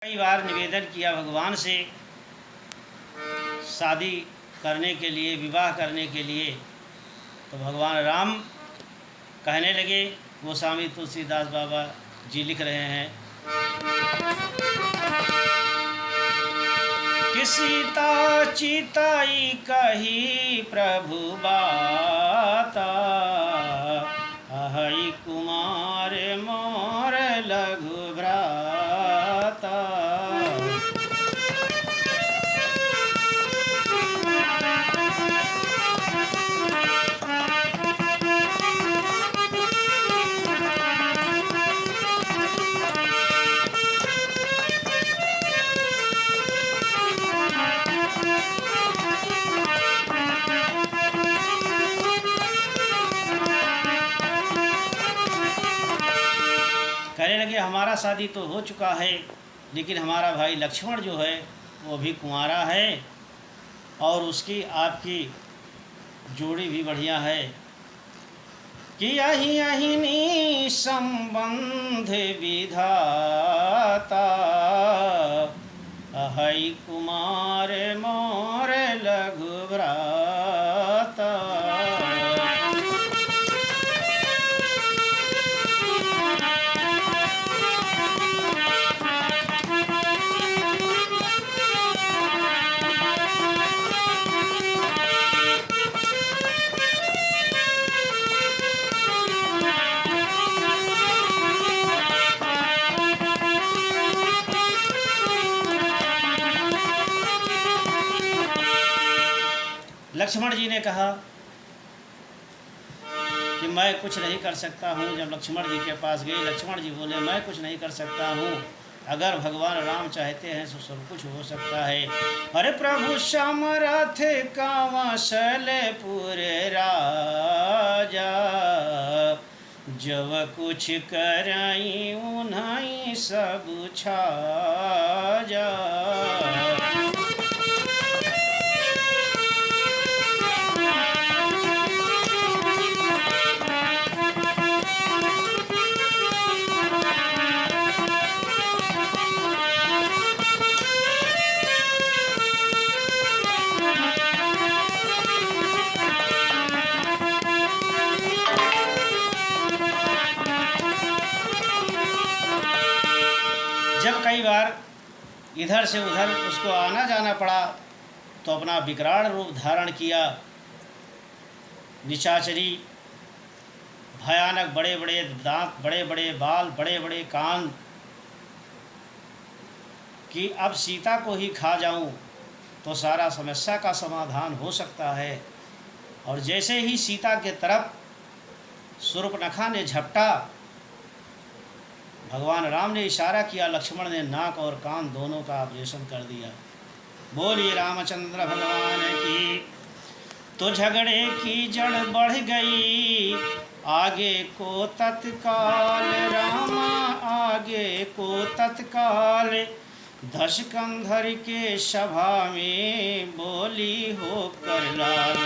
कई बार निवेदन किया भगवान से शादी करने के लिए, विवाह करने के लिए, तो भगवान राम कहने लगे। गोस्वामी तुलसीदास बाबा जी लिख रहे हैं कि सीता चिताई कही प्रभु बाता, अहै कुमार मोर लघु भ्राता। कहने लगे हमारा शादी तो हो चुका है, लेकिन हमारा भाई लक्ष्मण जो है वो अभी कुंवारा है और उसकी आपकी जोड़ी भी बढ़िया है कि यही यही संबंध विधाता, अहै कुमार मोर लघु भ्राता। लक्ष्मण जी ने कहा कि मैं कुछ नहीं कर सकता हूँ। जब लक्ष्मण जी के पास गए, लक्ष्मण जी बोले मैं कुछ नहीं कर सकता हूँ, अगर भगवान राम चाहते हैं तो सब कुछ हो सकता है। अरे प्रभु समरथ कौशलपुर राजा, जब कुछ करई उन्हीं सब छाजा। जब कई बार इधर से उधर उसको आना जाना पड़ा तो अपना विकराल रूप धारण किया। निशाचरी, भयानक बड़े बड़े दांत, बड़े बड़े बाल, बड़े बड़े कान, कि अब सीता को ही खा जाऊं तो सारा समस्या का समाधान हो सकता है। और जैसे ही सीता के तरफ शूर्पणखा ने झपटा, भगवान राम ने इशारा किया, लक्ष्मण ने नाक और कान दोनों का ऑपरेशन कर दिया। बोलिए रामचंद्र भगवान की। तो झगड़े की जड़ बढ़ गई, आगे को तत्काल रामा, आगे को तत्काल। दश कंधर के सभा में बोली हो कर लाल।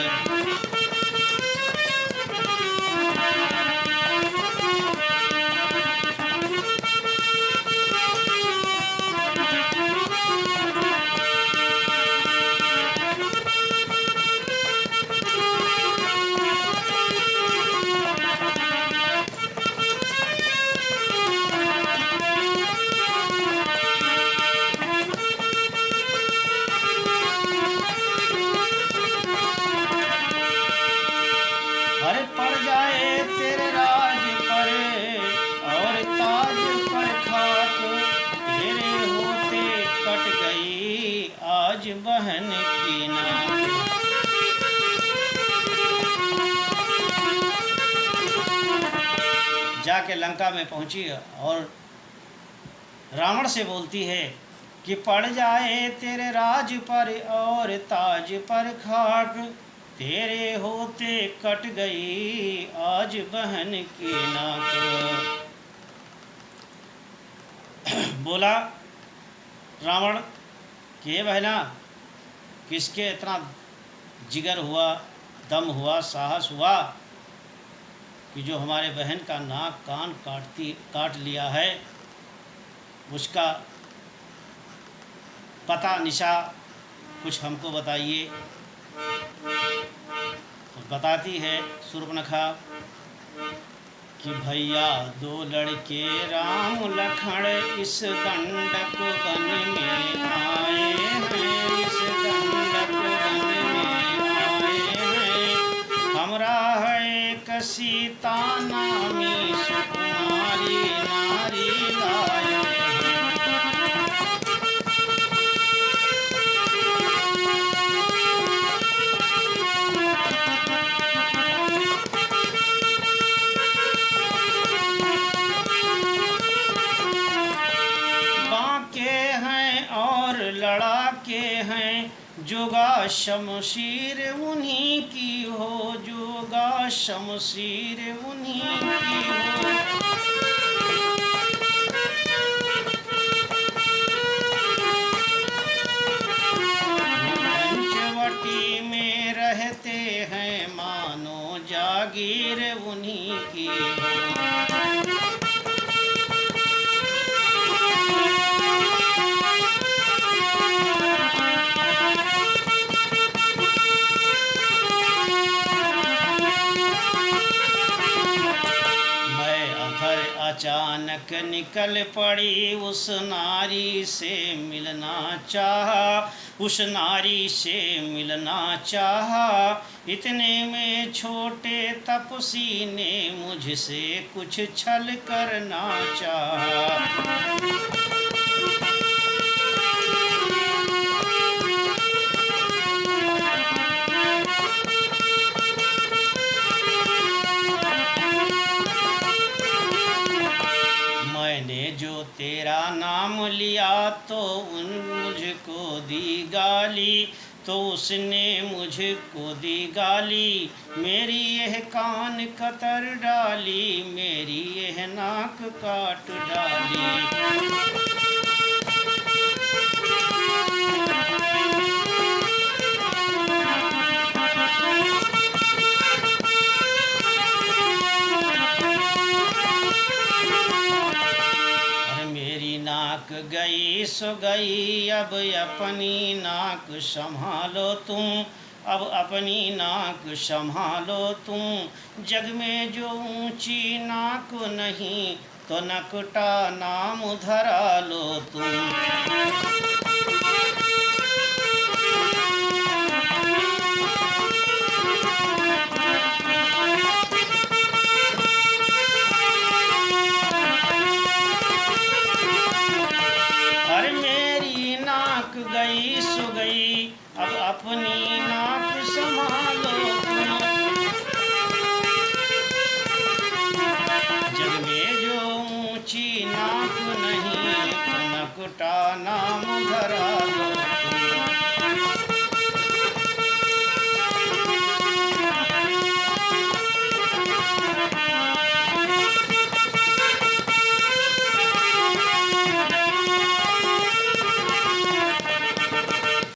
बहन की नाक। जाके लंका में पहुंची और रावण से बोलती है कि पड़ जाए तेरे राज पर और ताज पर खाक, तेरे होते कट गई आज बहन की नाक। बोला रावण कि बहना, किसके इतना जिगर हुआ, दम हुआ, साहस हुआ कि जो हमारे बहन का नाक कान काट लिया है, उसका पता निशा कुछ हमको बताइए। तो बताती है शूर्पणखा कि भैया दो लड़के राम लखन इस दंडक वन में आए हैं, इस दंडक वन में आए हैं। हमरा है एक सीता नामी सुकुमारी नारी लाए हैं। लड़ाके हैं जोगा शमशीर उन्हीं की हो, जोगा शमशीर उन्हीं की हो। पंचवटी में रहते हैं मानो जागीर उन्हीं की हो। अचानक निकल पड़ी उस नारी से मिलना चाहा, उस नारी से मिलना चाहा। इतने में छोटे तपसी ने मुझसे कुछ छल करना चाहा। तेरा नाम लिया तो मुझको दी गाली, तो उसने मुझको दी गाली। मेरी यह कान कतर डाली, मेरी यह नाक काट डाली। गई सो गई अब अपनी नाक संभालो तुम, अब अपनी नाक संभालो तुम। जग में जो ऊंची नाक नहीं तो नकटा नाम धरा लो तुम। गई सो गई अब अपनी नाक संभालो तुम। जग में जो ऊंची नाक नहीं तो नकटा नाम धरा